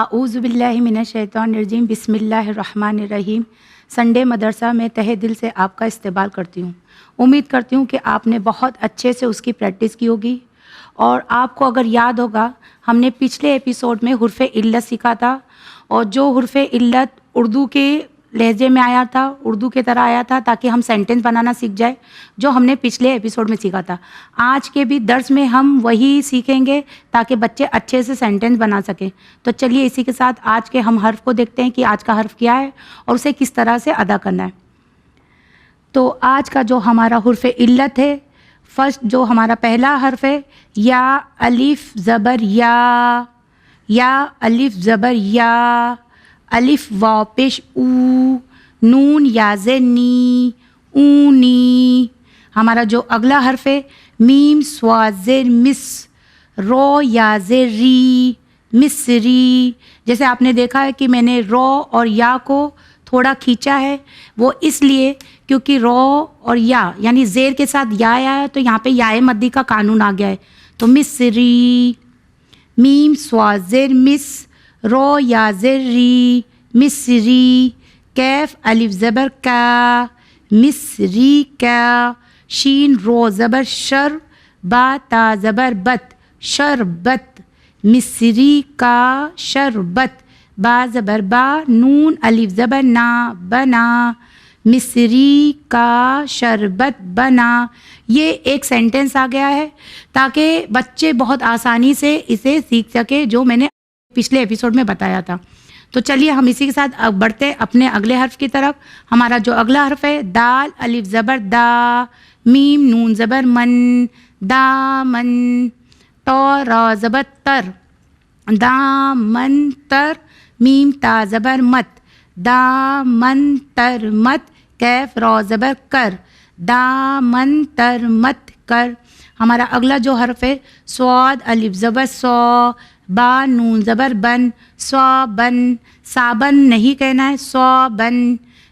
اعوذ باللہ من الشیطان الرجیم، بسم اللہ الرحمن الرحیم۔ سنڈے مدرسہ میں تہہ دل سے آپ کا استقبال کرتی ہوں۔ امید کرتی ہوں کہ آپ نے بہت اچھے سے اس کی پریکٹس کی ہوگی، اور آپ کو اگر یاد ہوگا ہم نے پچھلے ایپیسوڈ میں حرف علت سیکھا تھا، اور جو حرف علت اردو کے لہجے میں آیا تھا، اردو کے طرح آیا تھا، تاکہ ہم سینٹنس بنانا سیکھ جائے، جو ہم نے پچھلے ایپیسوڈ میں سیکھا تھا۔ آج کے بھی درس میں ہم وہی سیکھیں گے تاکہ بچے اچھے سے سینٹنس بنا سکیں۔ تو چلیے اسی کے ساتھ آج کے ہم حرف کو دیکھتے ہیں کہ آج کا حرف کیا ہے اور اسے کس طرح سے ادا کرنا ہے۔ تو آج کا جو ہمارا حرف علت ہے، فرسٹ جو ہمارا پہلا حرف ہے، یا الف زبر یا الف زبر یا، الف واو پیش او، نون یا نی، اونی۔ ہمارا جو اگلا حرف ہے، میم سوا زیر مس، رو یا ری، مصری۔ جیسے آپ نے دیکھا ہے کہ میں نے رو اور یا کو تھوڑا کھینچا ہے، وہ اس لیے کیونکہ رو اور یا یعنی زیر کے ساتھ یا آیا ہے، تو یہاں پہ یا مدی کا قانون آ گیا ہے۔ تو مصری، میم سوا زیر مس، رو یا ری، مصری۔ کیف الف زبر کا، مصری کا۔ شین رو زبر شر، با تا زبر بت، شربت، مصری کا شربت۔ با زبر با، نون الف زبر نا، بنا، مصری کا شربت بنا۔ یہ ایک سینٹنس آ گیا ہے تاکہ بچے بہت آسانی سے اسے سیکھ سکے، جو میں نے پچھلے ایپیسوڈ میں بتایا تھا۔ تو چلیے ہم اسی کے ساتھ اب بڑھتے ہیں اپنے اگلے حرف کی طرف۔ ہمارا جو اگلا حرف ہے، دال الف زبر دا، میم نون زبر من، دامن۔ تو را زبر تر، دامن تر، میم تا زبر مت، دامن تر مت۔ کیف را زبر کر، دامن تر مت کر۔ ہمارا اگلا جو حرف ہے، صاد الف زبر سو، با نون زبر بن، صابن۔ صابن نہیں کہنا ہے، صابن۔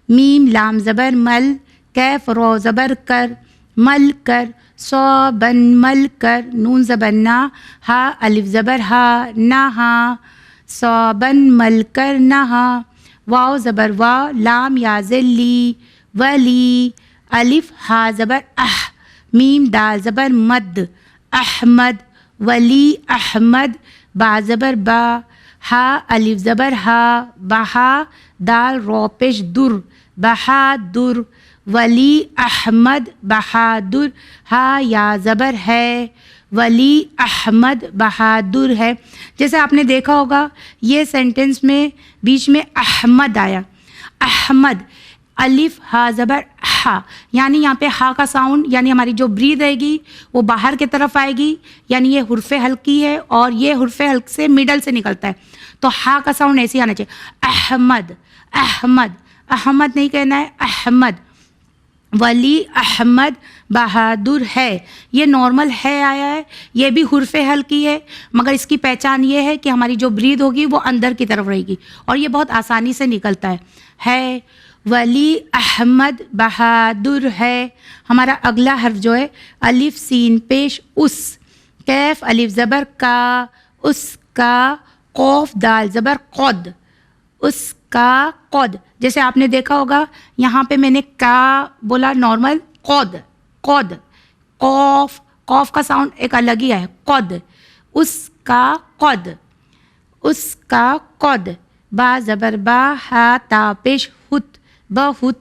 میم لام زبر مل، کیف رو زبر کر، مل کر، صابن مل کر۔ نون زبر نا، ہا الف زبر ہا، نہا، صابن مل کر نہا۔ واو زبر وا، لام یا لی، ولی۔ الف ہا زبر اح، میم دال زبر مد، احمد، ولی احمد۔ با زبر با، ہا الف زبر ہا، بہا، دال رو پیش در، بہادر، ولی احمد بہادر۔ ہا یا زبر ہے، ولی احمد بہادر ہے۔ جیسے آپ نے دیکھا ہوگا یہ سینٹنس میں بیچ میں احمد آیا، احمد، الف ہا زبر ہا، یعنی یہاں پہ ہا کا ساؤنڈ یعنی ہماری جو برید رہے گی وہ باہر کی طرف آئے گی، یعنی یہ حرف حلقی ہے اور یہ حرف حلق سے مڈل سے نکلتا ہے، تو ہا کا ساؤنڈ ایسے ہی آنا چاہیے، احمد، احمد، احمد نہیں کہنا ہے، احمد۔ ولی احمد بہادر ہے، یہ نارمل ہے آیا ہے، یہ بھی حرف حلقی ہے، مگر اس کی پہچان یہ ہے کہ ہماری جو برید ہوگی وہ اندر کی طرف رہے گی اور یہ بہت آسانی سے نکلتا ہے۔ ولی احمد بہادر ہے۔ ہمارا اگلا حرف جو ہے، الف سین پیش اس، کیف الف زبر کا، اس کا۔ قوف دال زبر قد، اس کا قد۔ جیسے آپ نے دیکھا ہوگا یہاں پہ میں نے کا بولا نارمل، قد، قد، قوف، قوف کا ساؤنڈ ایک الگ ہی ہے، قد، اس کا قد، اس کا قد۔ با زبر با، ہا تا پیش ہت، بہت،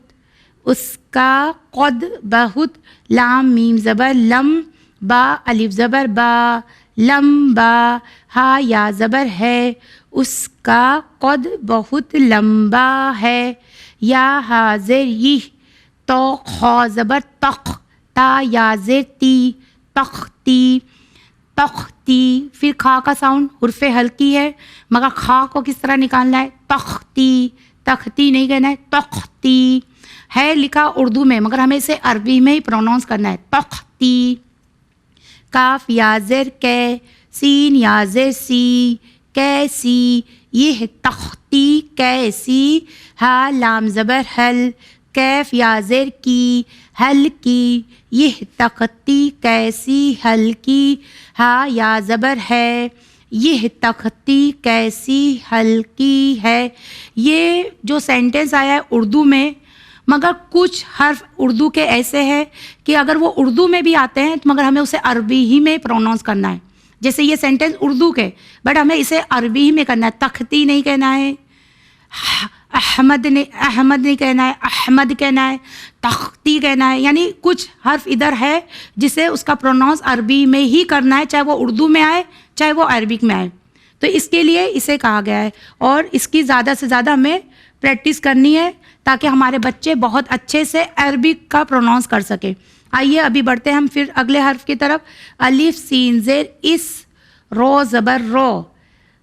اس کا قد بہت۔ لام میم زبر لم، با الف زبر با، لمبا۔ ہا یا زبر ہے، اس کا قد بہت لمبا ہے۔ یا حاضر یہ، تو خا زبر تخ، تا یا زیر تی، تختی، تختی۔ پھر کھا کا ساؤنڈ حرف حلقی ہے، مگر کھا کو کس طرح نکالنا ہے، تختی، تختی نہیں کہنا ہے، تختی ہے لکھا اردو میں، مگر ہمیں اسے عربی میں ہی پروناؤنس کرنا ہے، تختی۔ کاف یا زیر کے، سین یا زیر سی، کیسی، یہ تختی کیسی۔ ہا لام زبر حل، کیف یا زیر کی، حل کی، یہ تختی کیسی حل کی۔ ہا یا زبر ہے، یہ تختی کیسی ہلکی ہے. یہ جو سینٹنس آیا ہے اردو میں، مگر کچھ حرف اردو کے ایسے ہیں کہ اگر وہ اردو میں بھی آتے ہیں تو مگر ہمیں اسے عربی ہی میں پروناؤنس کرنا ہے. جیسے یہ سینٹنس اردو کے، بٹ ہمیں اسے عربی ہی میں کرنا ہے. تختی نہیں کہنا ہے، احمد نہیں کہنا ہے، احمد کہنا ہے، تختی کہنا ہے. یعنی کچھ حرف ادھر ہے جسے اس کا پروناؤنس عربی میں ہی کرنا ہے، چاہے وہ اردو میں آئے چاہے وہ عربک میں آئے. تو اس کے لیے اسے کہا گیا ہے، اور اس کی زیادہ سے زیادہ ہمیں پریکٹس کرنی ہے تاکہ ہمارے بچے بہت اچھے سے عربک کا پروناؤنس کر سکیں. آئیے ابھی بڑھتے ہیں ہم پھر اگلے حرف کی طرف. الف سین زیر اس، رو زبر رو،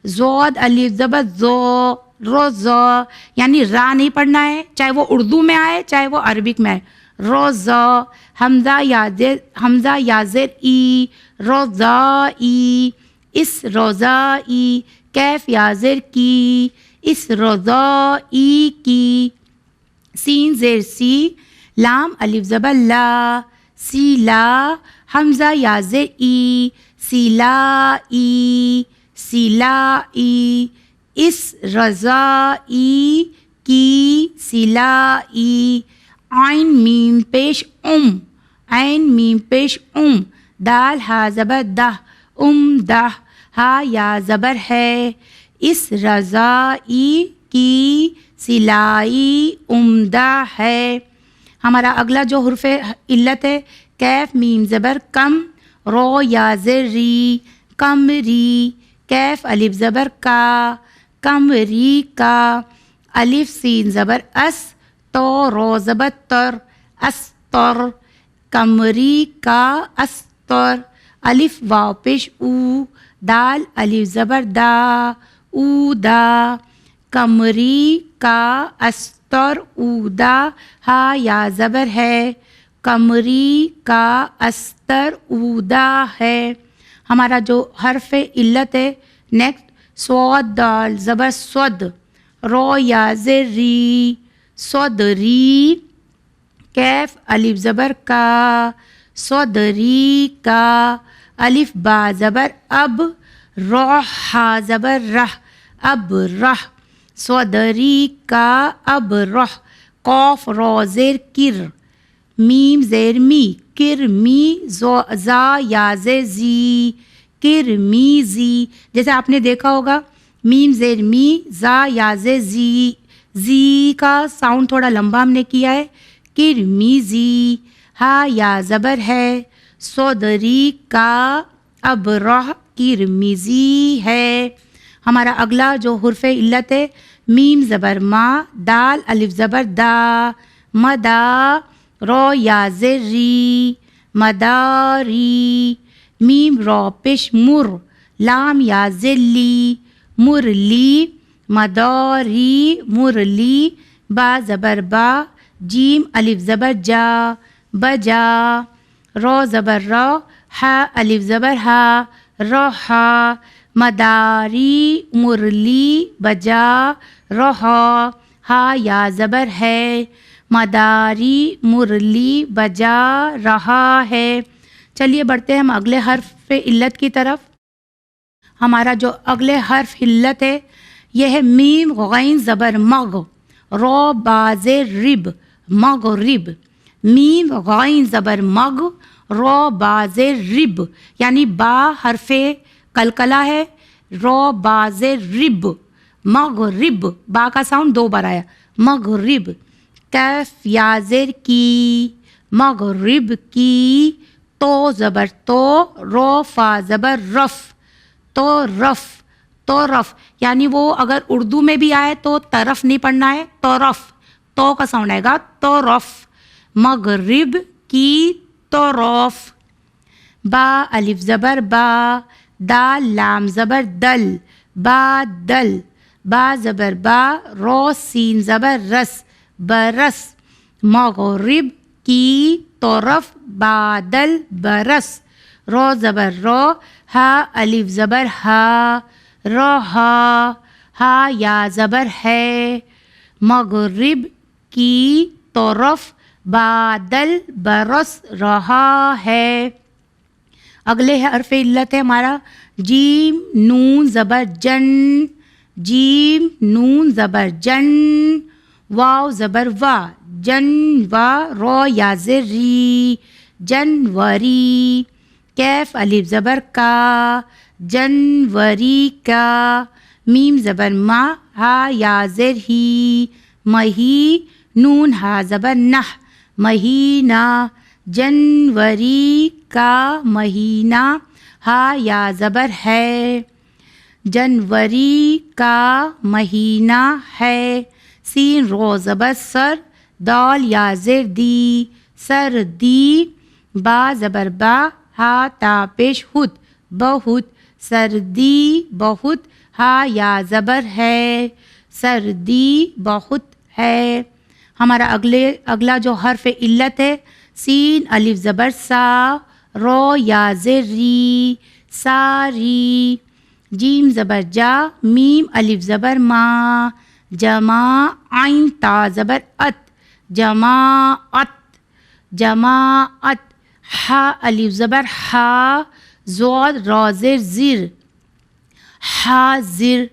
زود الف زبر زو، روزو. یعنی را نہیں پڑھنا ہے، چاہے وہ اردو میں آئے چاہے وہ عربک میں آئے. روزو. حمزہ یا زیر ای، روزا ای، اس روزا ای. کیف یا زیر کی، اس روزا ای کی. سین زیر سی، لام الف زبر لا، سیلا. حمزہ یا زیر ای، سیلا ای، سیلا ای. اس رضا ای کی، سیلا ای. عین میم پیش عین میم پیش دال ہا زبر دہ، دہ. ہا یا زبر ہے، اس رضا ای کی سلائی عمدہ ہے. ہمارا اگلا جو حرف علت ہے، کیف میم زبر کم، رو یا زر ری، کم ری. کیف الف زبر کا، کم ری کا. الف سین زبر اس، تو رو زبر تر، استر. کمری کا استر. الف واو پیش او، دال الف زبر دا، او دا. کمری کا استر اودا، ہا یا زبر ہے، کمری کا استر اودا ہے. ہمارا جو حرف علت ہے نیکسٹ، سواد دال زبر سود، رو یا زر ری، صدری. کیف الف زبر کا، صدری کا. الف با زبر اب، روح ہا زبر رہ، اب رہ. صدری کا اب رہ. قوف رو زیر کر، میم زیر می، کر می. زا یا زیر زی، کر می زی. جیسے آپ نے دیکھا ہوگا میم زیر می، زا یا زیر زی، زی کا ساؤنڈ تھوڑا لمبا ہم نے کیا ہے. کر می زی. ہا یا زبر ہے، صدری کا اب رہ کرمیزی ہے. ہمارا اگلا جو حرف علت ہے، میم زبر ما، دال الف زبر دا، مدا. رو یا زر ری، مداری. میم رو پیش مر، لام یا زلی، مرلی. مداری مرلی. با زبر با، جیم الف زبر جا، بجا. رو زبر رو، ہا الف زبر ہا، روحا. مداری مرلی بجا روحا. ہا یا زبر ہے، مداری مرلی بجا رہا ہے. چلیے بڑھتے ہیں ہم اگلے حرف علت کی طرف. ہمارا جو اگلے حرف علت ہے یہ ہے میم غین زبر مغ، رو باز رب، مغرب. میم غین زبر مغ، رو باز رب. یعنی با حرف کلکلا ہے، رو باز رب، مغرب. با کا ساؤنڈ دو بار آیا، مغرب. کیف یا زیر کی، مغرب کی. تو زبر تو، رو فا زبر رف، تو رف. تو رف یعنی وہ اگر اردو میں بھی آئے تو طرف نہیں پڑھنا ہے، تو رف، تو کا ساؤنڈ آئے گا، تو رف. مغرب کی طرف. با الف زبر با، دال لام زبر دل، با دل. با زبر با، رو سین زبر رس، برس. مغرب کی طرف بادل برس. رو زبر رو، ہا الف زبر ہا، روحا. ہا یا زبر ہے، مغرب کی طرف بادل برس رہا ہے. اگلے حرف علت ہے ہمارا جیم نون زبر جن، جیم نون زبر جن، واو زبر وا، جن وا، رو یا زر ری، جنوری، کیف الف زبر کا، جنوری کا، میم زبر ما، ہا یا زر ہی، مہی، نون ہا زبر نہ، مہینہ، جنوری کا مہینہ، ہا یا زبر ہے، جنوری کا مہینہ ہے، سین رو زبر سر، دال یا زر دی، سردی، با زبر با، ہا تا پیش ہت، بہت، سردی بہت، ہا یا زبر ہے، سردی بہت ہے۔ ہمارا اگلا جو حرف علت ہے، سین الف زبر سا، رو یا زر ری، ساری، جیم زبر جا، میم الف زبر ما، جمع، عین تا زبر ات، جماعت، جماعت، ہا الف زبر ہا، زود را زر زر، حاضر،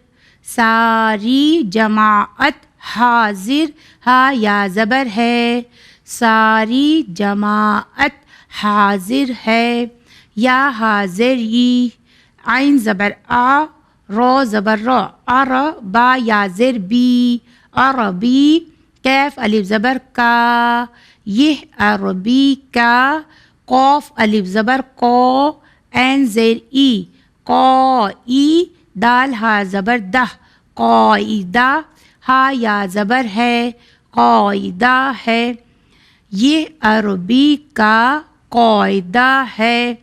ساری جماعت حاضر، ہا یا زبر ہے، ساری جماعت حاضر ہے، یا حاضر ی، عین زبر آ، رو زبر رو، با یا زر بی، عربی، کیف الف زبر کا، یہ عربی کا، قوف الف زبر کو، عین زیر ای، قائی، دال ہا زبر دہ، قاعدہ، ہا یا زبر ہے، قاعدہ ہے، یہ عربی کا قاعدہ ہے،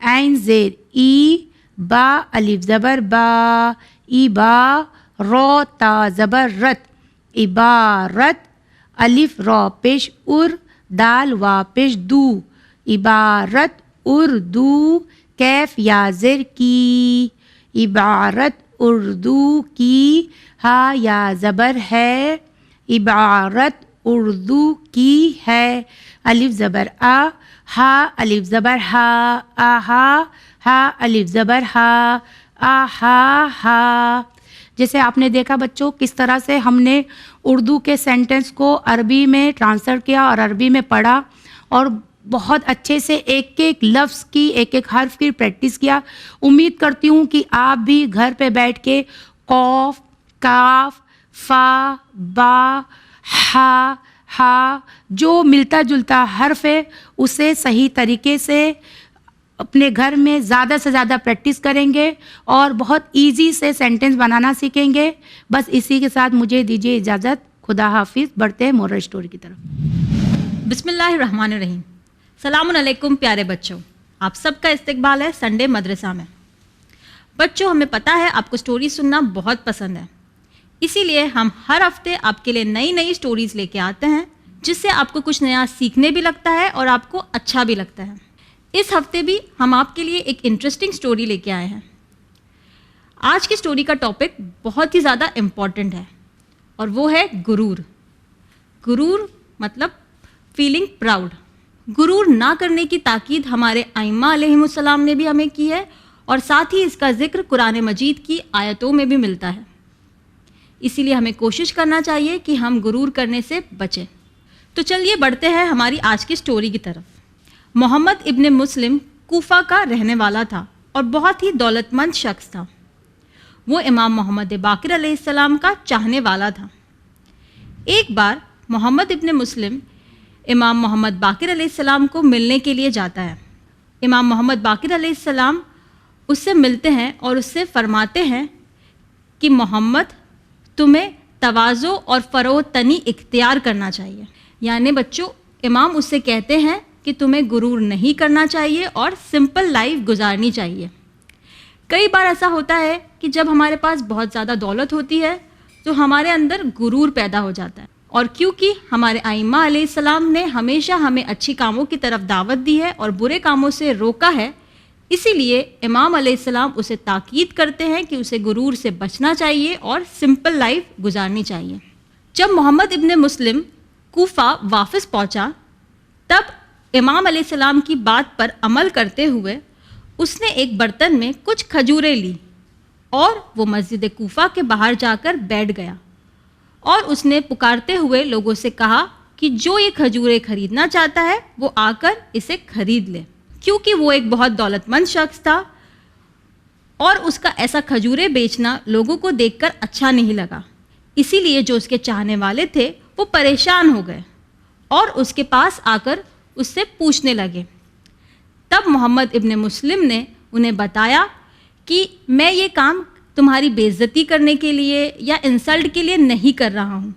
عین زیر ای، با الف زبر با، ایبا، رو تا زبر رت، عبارت، الف را پیش ار، دال وا پیش دو، عبارت اردو، کیف یا زر کی، عبارت اردو کی، ہا یا زبر ہے، عبارت اردو کی ہے، الف زبر آ، ہا الف زبر ہا، آہا، ہا الف زبر ہا، آہا ہا۔ جیسے آپ نے دیکھا بچوں کس طرح سے ہم نے اردو کے سینٹنس کو عربی میں ٹرانسلیٹ کیا اور عربی میں پڑھا، اور بہت اچھے سے ایک ایک لفظ کی، ایک ایک حرف کی پریکٹس کیا۔ امید کرتی ہوں کہ آپ بھی گھر پہ بیٹھ کے قوف، کاف، فا، با، ہا، ہا، جو ملتا جلتا حرف ہے اسے صحیح طریقے سے اپنے گھر میں زیادہ سے زیادہ پریکٹس کریں گے اور بہت ایزی سے سینٹنس بنانا سیکھیں گے۔ بس اسی کے ساتھ مجھے دیجیے اجازت، خدا حافظ، بڑھتے ہیں مورل اسٹوری کی طرف۔ بسم اللہ الرحمن الرحیم۔ السلام علیکم پیارے بچوں، آپ سب کا استقبال ہے سنڈے مدرسہ میں۔ بچوں، ہمیں پتہ ہے آپ کو سٹوری سننا بہت پسند ہے، اسی لیے ہم ہر ہفتے آپ کے لیے نئی نئی سٹوریز لے کے آتے ہیں، جس سے آپ کو کچھ نیا سیکھنے بھی لگتا ہے اور آپ کو اچھا بھی لگتا ہے۔ اس ہفتے بھی ہم آپ کے لیے ایک انٹرسٹنگ سٹوری لے کے آئے ہیں۔ آج کی سٹوری کا ٹاپک بہت ہی زیادہ امپورٹنٹ ہے اور وہ ہے غرور۔ غرور مطلب فیلنگ پراؤڈ۔ غرور نہ کرنے کی تاکید ہمارے ائمہ علیہم السلام نے بھی ہمیں کی ہے، اور ساتھ ہی اس کا ذکر قرآن مجید کی آیتوں میں بھی ملتا ہے۔ اسی لیے ہمیں کوشش کرنا چاہیے کہ ہم غرور کرنے سے بچیں۔ تو چلیے بڑھتے ہیں ہماری آج کی سٹوری کی طرف۔ محمد ابن مسلم کوفہ کا رہنے والا تھا اور بہت ہی دولت مند شخص تھا۔ وہ امام محمد باقر علیہ السلام کا چاہنے والا تھا۔ ایک بار محمد ابن مسلم امام محمد باقر علیہ السلام کو ملنے کے لیے جاتا ہے۔ امام محمد باقر علیہ السلام اس سے ملتے ہیں اور اس سے فرماتے ہیں کہ محمد، تمہیں تواضع اور فروتنی اختیار کرنا چاہیے۔ یعنی بچوں، امام اس سے کہتے ہیں کہ تمہیں غرور نہیں کرنا چاہیے اور سمپل لائف گزارنی چاہیے۔ کئی بار ایسا ہوتا ہے کہ جب ہمارے پاس بہت زیادہ دولت ہوتی ہے تو ہمارے اندر غرور پیدا ہو جاتا ہے، اور کیونکہ ہمارے ائمہ علیہ السلام نے ہمیشہ ہمیں اچھی کاموں کی طرف دعوت دی ہے اور برے کاموں سے روکا ہے، اسی لیے امام علیہ السلام اسے تاکید کرتے ہیں کہ اسے غرور سے بچنا چاہیے اور سمپل لائف گزارنی چاہیے۔ جب محمد ابن مسلم کوفہ واپس پہنچا، تب امام علیہ السلام کی بات پر عمل کرتے ہوئے اس نے ایک برتن میں کچھ کھجوریں لی اور وہ مسجد کوفہ کے باہر جا کر بیٹھ گیا اور اس نے پکارتے ہوئے لوگوں سے کہا کہ جو یہ کھجوریں خریدنا چاہتا ہے وہ آ کر اسے خرید لے. کیونکہ وہ ایک بہت دولت مند شخص تھا اور اس کا ایسا کھجوریں بیچنا لوگوں کو دیکھ کر اچھا نہیں لگا، اسی لیے جو اس کے چاہنے والے تھے وہ پریشان ہو گئے اور اس کے پاس آ کر اس سے پوچھنے لگے. تب محمد ابن مسلم نے انہیں بتایا کہ میں یہ کام تمہاری بے عزتی کرنے کے لیے یا انسلٹ کے لیے نہیں کر رہا ہوں،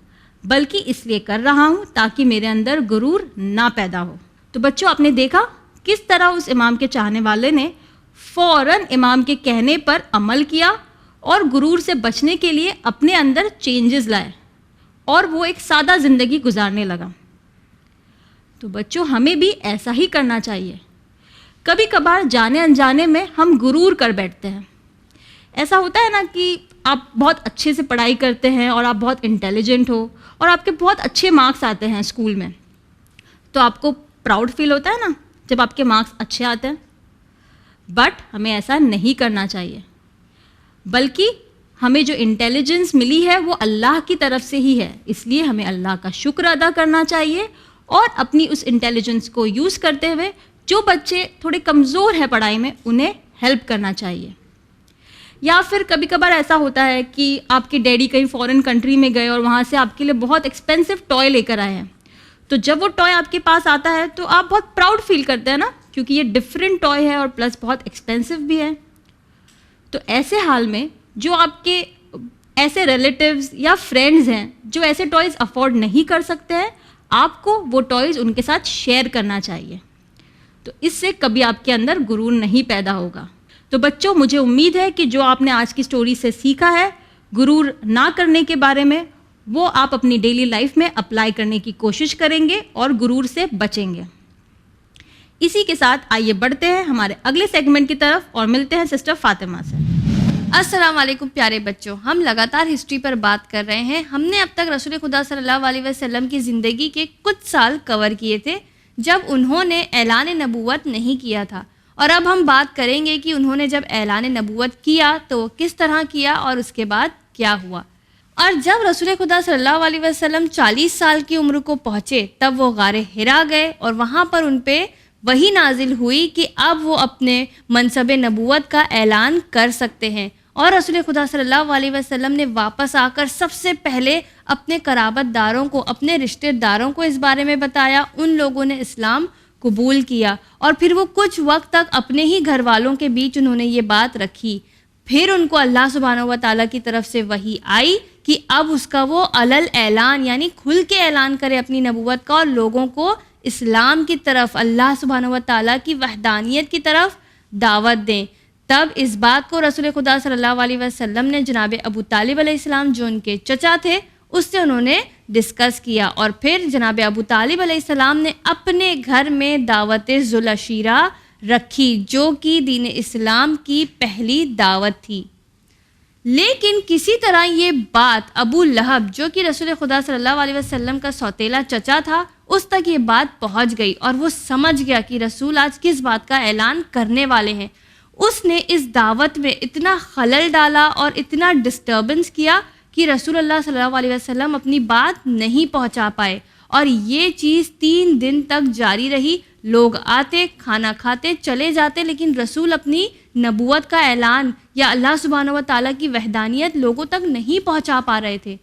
بلکہ اس لیے کر رہا ہوں تاکہ میرے اندر غرور نہ پیدا ہو. تو بچوں، آپ نے دیکھا کس طرح اس امام کے چاہنے والے نے فوراً امام کے کہنے پر عمل کیا اور غرور سے بچنے کے لیے اپنے اندر چینجز لائے اور وہ ایک سادہ زندگی گزارنے لگا. تو بچوں، ہمیں بھی ایسا ہی کرنا چاہیے. کبھی کبھار جانے انجانے میں ہم غرور کر بیٹھتے ہیں. ایسا ہوتا ہے نا کہ آپ بہت اچھے سے پڑھائی کرتے ہیں اور آپ بہت انٹیلیجنٹ ہو اور آپ کے بہت اچھے مارکس آتے ہیں اسکول میں، تو آپ کو پراؤڈ فیل ہوتا ہے نا جب آپ کے مارکس اچھے آتے ہیں. بٹ ہمیں ایسا نہیں کرنا چاہیے، بلکہ ہمیں جو انٹیلیجنس ملی ہے وہ اللہ کی طرف سے ہی ہے، اس لیے ہمیں اللہ کا شکر ادا کرنا چاہیے اور اپنی اس انٹیلیجنس کو یوز کرتے ہوئے جو بچے تھوڑے کمزور ہیں پڑھائی میں انہیں ہیلپ کرنا چاہیے. یا پھر کبھی کبھار ایسا ہوتا ہے کہ آپ کے ڈیڈی کہیں فورن کنٹری میں گئے اور وہاں سے آپ کے لیے بہت ایکسپینسو ٹوائے لے کر آئے ہیں، تو جب وہ ٹوائے آپ کے پاس آتا ہے تو آپ بہت پراؤڈ فیل کرتے ہیں نا، کیونکہ یہ ڈفرینٹ ٹوائے ہے اور پلس بہت ایکسپینسو بھی ہے. تو ایسے حال میں جو آپ کے ایسے ریلیٹیوز یا فرینڈز ہیں جو ایسے ٹوائز افورڈ نہیں کر سکتے ہیں، آپ کو وہ ٹوائز ان کے ساتھ شیئر کرنا چاہیے. تو اس سے کبھی آپ کے اندر غرور نہیں پیدا ہوگا. تو بچوں، مجھے امید ہے کہ جو آپ نے آج کی سٹوری سے سیکھا ہے غرور نہ کرنے کے بارے میں، وہ آپ اپنی ڈیلی لائف میں اپلائی کرنے کی کوشش کریں گے اور غرور سے بچیں گے. اسی کے ساتھ آئیے بڑھتے ہیں ہمارے اگلے سیگمنٹ کی طرف اور ملتے ہیں سسٹر فاطمہ سے. السلام علیکم پیارے بچوں، ہم لگاتار ہسٹری پر بات کر رہے ہیں. ہم نے اب تک رسول خدا صلی اللہ علیہ وسلم کی زندگی کے کچھ سال کور کیے تھے جب انہوں نے اعلان نبوت نہیں کیا تھا، اور اب ہم بات کریں گے کہ انہوں نے جب اعلان نبوت کیا تو وہ کس طرح کیا اور اس کے بعد کیا ہوا. اور جب رسول خدا صلی اللہ علیہ وسلم 40 سال کی عمر کو پہنچے تب وہ غار حرا گئے اور وہاں پر ان پہ وہی نازل ہوئی کہ اب وہ اپنے منصب نبوت کا اعلان کر سکتے ہیں. اور رسول خدا صلی اللہ علیہ وسلم نے واپس آ کر سب سے پہلے اپنے قرابت داروں کو، اپنے رشتہ داروں کو اس بارے میں بتایا. ان لوگوں نے اسلام قبول کیا اور پھر وہ کچھ وقت تک اپنے ہی گھر والوں کے بیچ انہوں نے یہ بات رکھی. پھر ان کو اللہ سبحانہ و تعالیٰ کی طرف سے وحی آئی کہ اب اس کا وہ علل اعلان یعنی کھل کے اعلان کرے اپنی نبوت کا اور لوگوں کو اسلام کی طرف، اللہ سبحانہ و تعالیٰ کی وحدانیت کی طرف دعوت دیں. تب اس بات کو رسول خدا صلی اللہ علیہ وسلم نے جناب ابو طالب علیہ السلام جو ان کے چچا تھے اس سے انہوں نے ڈسکس کیا، اور پھر جناب ابو طالب علیہ السلام نے اپنے گھر میں دعوت ذوالعشیرہ رکھی جو کہ دین اسلام کی پہلی دعوت تھی. لیکن کسی طرح یہ بات ابو لہب جو کہ رسول خدا صلی اللہ علیہ وسلم کا سوتیلا چچا تھا اس تک یہ بات پہنچ گئی اور وہ سمجھ گیا کہ رسول آج کس بات کا اعلان کرنے والے ہیں. اس نے اس دعوت میں اتنا خلل ڈالا اور اتنا ڈسٹربنس کیا کہ رسول اللہ صلی اللہ علیہ وسلم اپنی بات نہیں پہنچا پائے، اور یہ چیز 3 دن تک جاری رہی. لوگ آتے، کھانا کھاتے، چلے جاتے، لیکن رسول اپنی نبوت کا اعلان یا اللہ سبحانہ و تعالیٰ کی وحدانیت لوگوں تک نہیں پہنچا پا رہے تھے.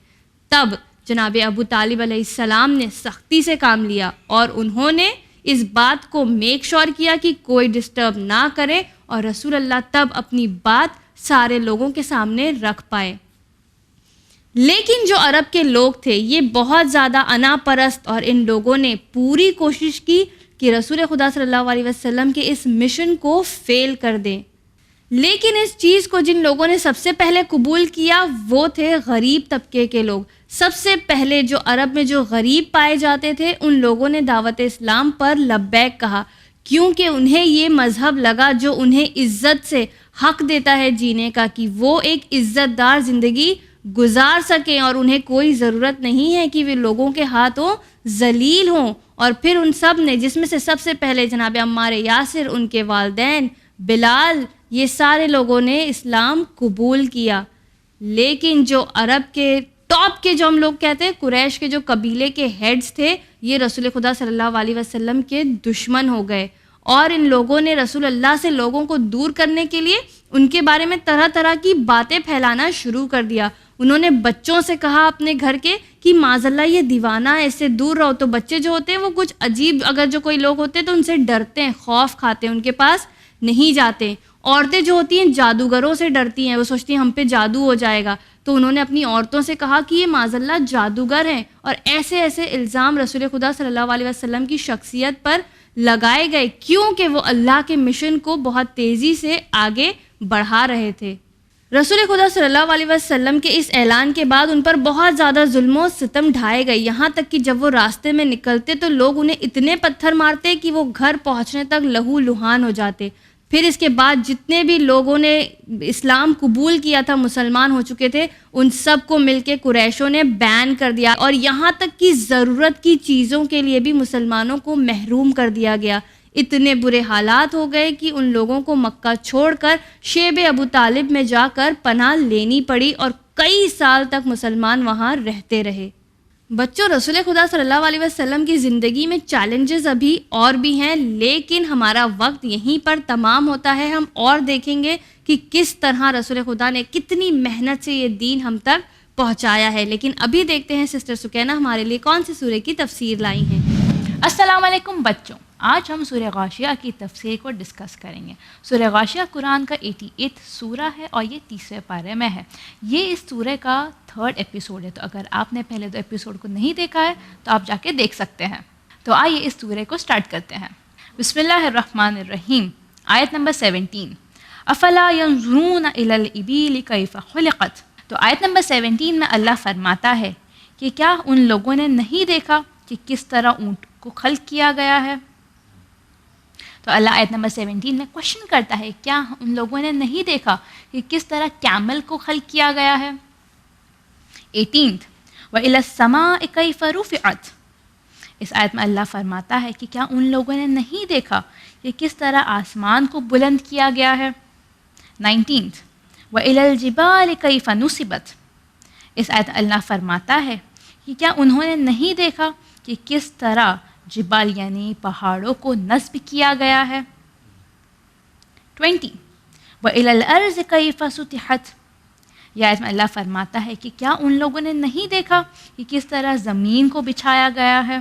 تب جناب ابو طالب علیہ السلام نے سختی سے کام لیا اور انہوں نے اس بات کو میک شور کیا کہ کوئی ڈسٹرب نہ کرے، اور رسول اللہ تب اپنی بات سارے لوگوں کے سامنے رکھ پائے. لیکن جو عرب کے لوگ تھے یہ بہت زیادہ انا پرست، اور ان لوگوں نے پوری کوشش کی کہ رسول خدا صلی اللہ علیہ وسلم کے اس مشن کو فیل کر دیں. لیکن اس چیز کو جن لوگوں نے سب سے پہلے قبول کیا وہ تھے غریب طبقے کے لوگ. سب سے پہلے جو عرب میں جو غریب پائے جاتے تھے ان لوگوں نے دعوت اسلام پر لبیک کہا، کیونکہ انہیں یہ مذہب لگا جو انہیں عزت سے حق دیتا ہے جینے کا، کہ وہ ایک عزت دار زندگی گزار سکیں اور انہیں کوئی ضرورت نہیں ہے کہ وہ لوگوں کے ہاتھوں ذلیل ہوں. اور پھر ان سب نے، جس میں سے سب سے پہلے جناب عمار یاسر، ان کے والدین، بلال، یہ سارے لوگوں نے اسلام قبول کیا، لیکن جو عرب کے ٹاپ کے جو ہم لوگ کہتے ہیں قریش کے جو قبیلے کے ہیڈز تھے، یہ رسول خدا صلی اللہ علیہ وسلم کے دشمن ہو گئے، اور ان لوگوں نے رسول اللہ سے لوگوں کو دور کرنے کے لیے ان کے بارے میں طرح طرح کی باتیں پھیلانا شروع کر دیا۔ انہوں نے بچوں سے کہا اپنے گھر کے کہ معاذ اللہ یہ دیوانہ ہے، اس سے دور رہو۔ تو بچے جو ہوتے ہیں وہ کچھ عجیب، اگر جو کوئی لوگ ہوتے ہیں تو ان سے ڈرتے ہیں، خوف کھاتے ہیں، ان کے پاس نہیں جاتے۔ عورتیں جو ہوتی ہیں جادوگروں سے ڈرتی ہیں، وہ سوچتی ہیں ہم پہ جادو ہو جائے گا، تو انہوں نے اپنی عورتوں سے کہا کہ یہ معاذ اللہ جادوگر ہیں، اور ایسے ایسے الزام رسول خدا صلی اللہ علیہ وسلم کی شخصیت پر لگائے گئے، کیونکہ وہ اللہ کے مشن کو بہت تیزی سے آگے بڑھا رہے تھے۔ رسول خدا صلی اللہ علیہ وسلم کے اس اعلان کے بعد ان پر بہت زیادہ ظلم و ستم ڈھائے گئے، یہاں تک کہ جب وہ راستے میں نکلتے تو لوگ انہیں اتنے پتھر مارتے کہ وہ گھر پہنچنے تک لہو لہان ہو جاتے۔ پھر اس کے بعد جتنے بھی لوگوں نے اسلام قبول کیا تھا، مسلمان ہو چکے تھے، ان سب کو مل کے قریشوں نے بین کر دیا، اور یہاں تک کہ ضرورت کی چیزوں کے لیے بھی مسلمانوں کو محروم کر دیا گیا۔ اتنے برے حالات ہو گئے کہ ان لوگوں کو مکہ چھوڑ کر شیب ابو طالب میں جا کر پناہ لینی پڑی، اور کئی سال تک مسلمان وہاں رہتے رہے۔ بچوں، رسول خدا صلی اللہ علیہ وسلم کی زندگی میں چیلنجز ابھی اور بھی ہیں، لیکن ہمارا وقت یہیں پر تمام ہوتا ہے۔ ہم اور دیکھیں گے کہ کس طرح رسول خدا نے کتنی محنت سے یہ دین ہم تک پہنچایا ہے، لیکن ابھی دیکھتے ہیں سسٹر سکینہ ہمارے لیے کون سی سورہ کی تفسیر لائی ہیں۔ السلام علیکم بچوں، آج ہم سورہ غاشیہ کی تفسیر کو ڈسکس کریں گے۔ سورہ غاشیہ قرآن کا 88 سورہ ہے اور یہ 30ویں پارے میں ہے۔ یہ اس سورہ کا 3rd ایپیسوڈ ہے، تو اگر آپ نے پہلے 2 ایپیسوڈ کو نہیں دیکھا ہے تو آپ جا کے دیکھ سکتے ہیں۔ تو آئیے اس سورہ کو سٹارٹ کرتے ہیں۔ بسم اللہ الرحمن الرحیم، آیت نمبر 17، افلا ینظرون الی الابل کیف خلقت۔ تو آیت نمبر 17 میں اللہ فرماتا ہے کہ کیا ان لوگوں نے نہیں دیکھا کہ کس طرح اونٹ کو خلق کیا گیا ہے۔ تو اللہ آیت نمبر 17 میں کوشچن کرتا ہے، کیا ان لوگوں نے نہیں دیکھا کہ کس طرح کیمل کو خلق کیا گیا ہے۔ 18 وَإِلَى السَّمَاءِ كَيْفَ رُفِعَتْ۔ اس آیت میں اللہ فرماتا ہے کہ کیا ان لوگوں نے نہیں دیکھا کہ کس طرح آسمان کو بلند کیا گیا ہے۔ 19 وَإِلَى الْجِبَالِ كَيْفَ نُصِبَتْ۔ اس آیت میں اللہ فرماتا ہے کہ کیا انہوں نے نہیں دیکھا کہ کس طرح جبال یعنی پہاڑوں کو نصب کیا گیا ہے۔ 20 وَإِلَى الْأَرْضِ كَيْفَ سُطِحَتْ۔ یہ آیت میں اللہ فرماتا ہے کہ کیا ان لوگوں نے نہیں دیکھا کہ کس طرح زمین کو بچھایا گیا ہے۔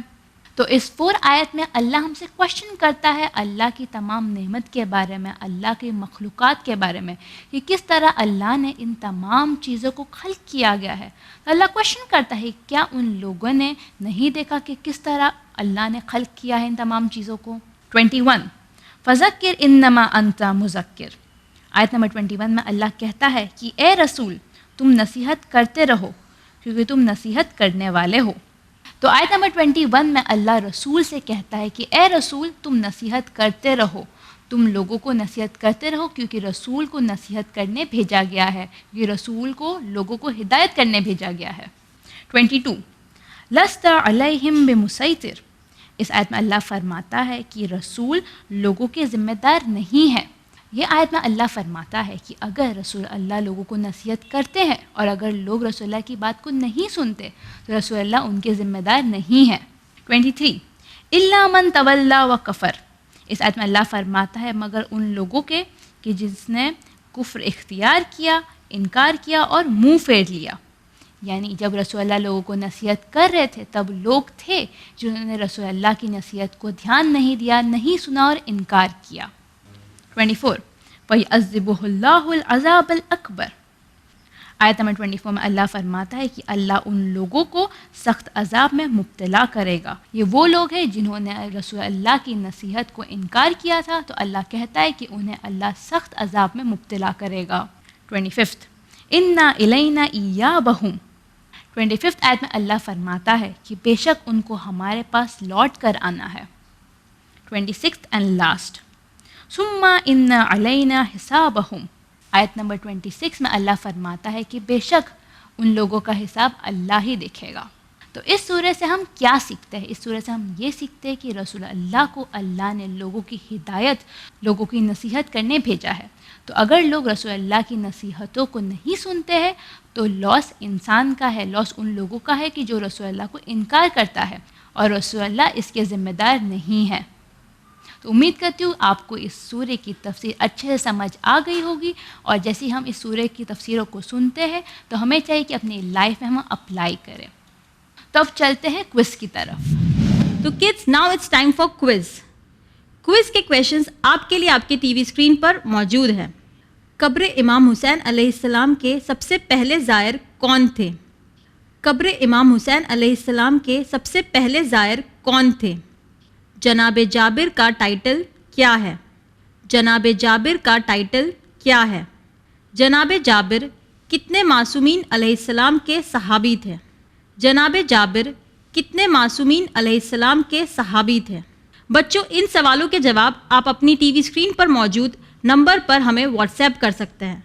تو اس 4 آیت میں اللہ ہم سے کوشچن کرتا ہے اللہ کی تمام نعمت کے بارے میں، اللہ کی مخلوقات کے بارے میں، کہ کس طرح اللہ نے ان تمام چیزوں کو خلق کیا گیا ہے۔ تو اللہ کوشچن کرتا ہے کیا ان لوگوں نے نہیں دیکھا کہ کس طرح اللہ نے خلق کیا ہے ان تمام چیزوں کو۔ 21 فذکر انما انت مذکر۔ آیت نمبر 21 میں اللہ کہتا ہے کہ اے رسول تم نصیحت کرتے رہو کیونکہ تم نصیحت کرنے والے ہو۔ تو آیت نمبر 21 میں اللہ رسول سے کہتا ہے کہ اے رسول تم نصیحت کرتے رہو، تم لوگوں کو نصیحت کرتے رہو، کیونکہ رسول کو نصیحت کرنے بھیجا گیا ہے، یہ رسول کو لوگوں کو ہدایت کرنے بھیجا گیا ہے۔ 22 لست علیہم بمسیطر۔ اس آیت میں اللہ فرماتا ہے کہ رسول لوگوں کے ذمہ دار نہیں ہے۔ یہ آیت میں اللہ فرماتا ہے کہ اگر رسول اللہ لوگوں کو نصیحت کرتے ہیں اور اگر لوگ رسول اللہ کی بات کو نہیں سنتے تو رسول اللہ ان کے ذمہ دار نہیں ہے۔ 23 الا من تولی و کفر۔ اس آیت میں اللہ فرماتا ہے مگر ان لوگوں کے کہ جس نے کفر اختیار کیا، انکار کیا اور منہ پھیر لیا۔ یعنی جب رسول اللہ لوگوں کو نصیحت کر رہے تھے تب لوگ تھے جنہوں نے رسول اللہ کی نصیحت کو دھیان نہیں دیا، نہیں سنا اور انکار کیا۔ 24 وَيَعَذِّبُهُ اللَّهُ الْعَذَابَ الْأَكْبَرَ۔ آیت نمبر 24 میں اللہ فرماتا ہے کہ اللہ ان لوگوں کو سخت عذاب میں مبتلا کرے گا۔ یہ وہ لوگ ہیں جنہوں نے رسول اللہ کی نصیحت کو انکار کیا تھا، تو اللہ کہتا ہے کہ انہیں اللہ سخت عذاب میں مبتلا کرے گا۔ 25 اِنَّا إِلَيْنَا إِيَّابَهُمْ۔ 25 آیت میں اللہ فرماتا ہے کہ بے شک ان کو ہمارے پاس لوٹ کر آنا ہے۔ 26 اینڈ لاسٹ ثُمَّ إِنَّ عَلَيْنَا حِسَابَهُمْ۔ آیت نمبر 26 میں اللہ فرماتا ہے کہ بے شک ان لوگوں کا حساب اللہ ہی دیکھے گا۔ تو اس سورہ سے ہم کیا سیکھتے ہیں؟ اس سورہ سے ہم یہ سیکھتے ہیں کہ رسول اللہ کو اللہ نے لوگوں کی ہدایت، لوگوں کی نصیحت کرنے بھیجا ہے. تو اگر لوگ رسول اللہ کی نصیحتوں کو نہیں سنتے ہیں تو لاس انسان کا ہے، لاس ان لوگوں کا ہے کہ جو رسول اللہ کو انکار کرتا ہے، اور رسول اللہ اس کے ذمہ دار نہیں ہے. تو امید کرتی ہوں آپ کو اس سورہ کی تفسیر اچھے سے سمجھ آ گئی ہوگی، اور جیسے ہم اس سورہ کی تفسیروں کو سنتے ہیں تو ہمیں چاہیے کہ اپنی لائف میں ہم اپلائی کریں. تو اب چلتے ہیں کوئز کی طرف. تو kids now it's time for quiz. Quiz کے کویشچنز آپ کے لیے آپ کے ٹی وی اسکرین پر موجود ہیں. قبر امام حسین علیہ السلام کے سب سے پہلے زائر کون تھے؟ قبر امام حسین علیہ السلام کے سب سے پہلے زائر کون تھے؟ جناب جابر کا ٹائٹل کیا ہے؟ جناب جابر کا ٹائٹل کیا ہے؟ جناب جابر کتنے معصومین علیہ السلام کے صحابی تھے؟ جناب جابر کتنے معصومین علیہ السلام کے صحابی تھے؟ بچوں، ان سوالوں کے جواب آپ اپنی ٹی وی اسکرین پر موجود نمبر پر ہمیں واٹس ایپ کر سکتے ہیں،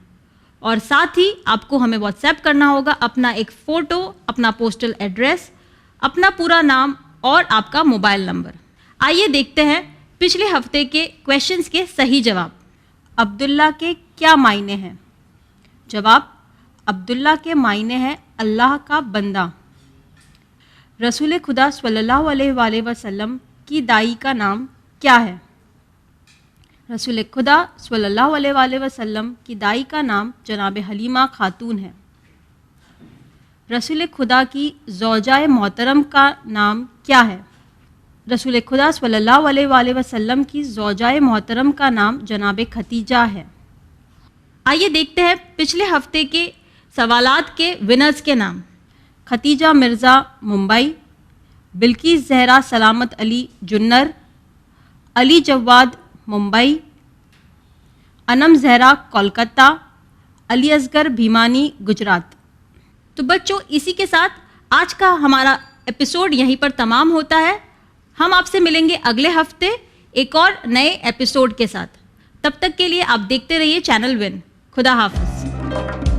اور ساتھ ہی آپ کو ہمیں واٹس ایپ کرنا ہوگا اپنا ایک فوٹو، اپنا پوسٹل ایڈریس، اپنا پورا نام اور آپ کا موبائل نمبر. آئیے دیکھتے ہیں پچھلے ہفتے کے کویشچنز کے صحیح جواب. عبداللہ کے کیا معنی ہیں؟ جواب: عبداللہ کے معنی ہے اللہ کا بندہ. رسول خدا صلی اللہ علیہ وآلہ وسلم کی دائی کا نام کیا ہے؟ رسول خدا صلی اللہ علیہ وآلہ وسلم کی دائی کا نام جناب حلیمہ خاتون ہے. رسول خدا کی زوجہ محترم کا نام کیا ہے؟ رسول خدا صلی اللہ علیہ وآلہ وسلم کی زوجہ محترم کا نام جناب ختیجہ ہے. آئیے دیکھتے ہیں پچھلے ہفتے کے سوالات کے ونرز کے نام. ختیجہ مرزا ممبئی، بلقیس زہرا سلامت علی جنر، علی جواد ممبئی، انم زہرا کولکتہ، علی اصغر بھیمانی گجرات. تو بچوں، اسی کے ساتھ آج کا ہمارا ایپیسوڈ یہیں پر تمام ہوتا ہے. ہم آپ سے ملیں گے اگلے ہفتے ایک اور نئے ایپیسوڈ کے ساتھ. تب تک کے لیے آپ دیکھتے رہیے چینل ون. خدا حافظ.